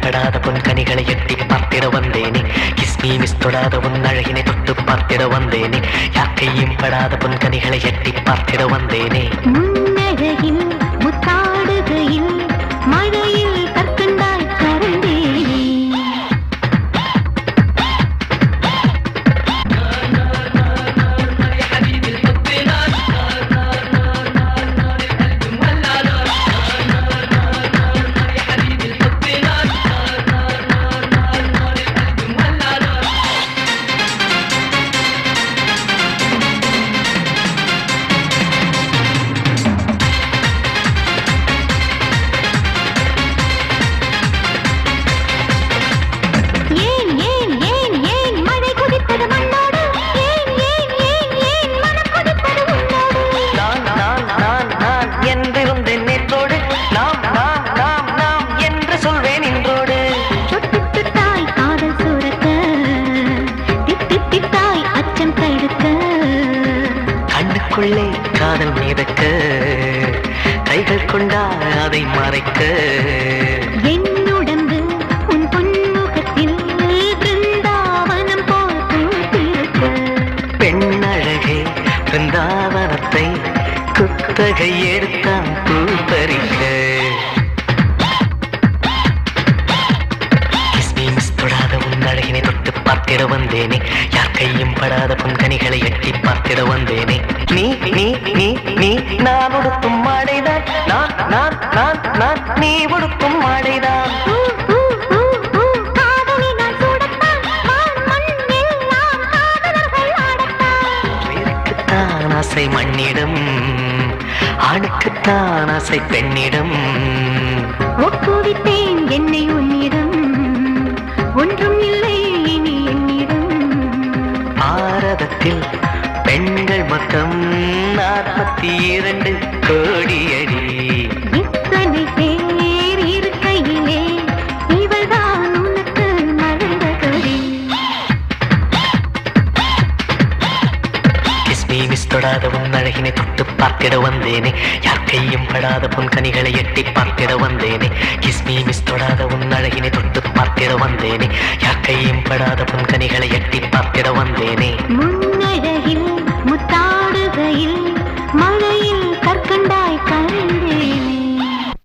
படாத பொன்கனிகளை எட்டி பார்த்திட வந்தேனே. கிஸ்மி மிஸ் தொடாத உன் அழகினை தொட்டு பார்த்திட வந்தேனே. யாக்கையும் படாத பொன்கனிகளை எட்டி பார்த்திட வந்தேனே. முன்னழகில் முத்தாடுகையில் மழையில் கற்கண்டாய் கரந்தேனே. காதல் மீதக்க கைகள் கொண்டா அதை மறைக்க என்னுடம்பு உன் பொன்முகத்தில் பிருந்தாவனம் போல் பூத்திருக்க. பெண்ணழகே பிருந்தாவனத்தை குத்தகை எடுத்தான் பூ பறிக்க. கிஸ்மி மிஸ் தொடாத உன் அழகினை தொட்டு பார்த்திட வந்தேனே. யார் கையும் படாத பொன்கனிகளை எட்டி பார்த்திட வந்தேனே. நீ நீ நீ நீ நான் உடுத்தும் மாடைதான், நான் நான் நான் நான் நீ உடுத்தும் மாடைதான். உயிருக்குத்தான் ஆசை மண்ணிடம், ஆணுக்குத்தான் ஆசை பெண்ணிடம். ஒப்புவித்தேன் என்னை உன்னிடம், ஒன்றும் இல்லை இனி என்னிடம். பாரதத்தில் பெண்கள் மொத்தம் 42 கோடி அடி. இத்தனை பேர் இருக்கையிலே இவள்தான் உனக்கு மறந்த கதி. கிஸ்மி மிஸ் தொடாத உன் அழகினை தொட்டு பார்த்திட வந்தேனே. யார் கையும் படாத பொன்கனிகளை எட்டி பார்த்திட வந்தேனே. கிஸ்மி மிஸ் தொடாத உன் அழகினை தொட்டு பார்த்திட வந்தேனே. யார் கையும் படாத பொன்கனிகளை எட்டி பார்த்திட வந்தேனே.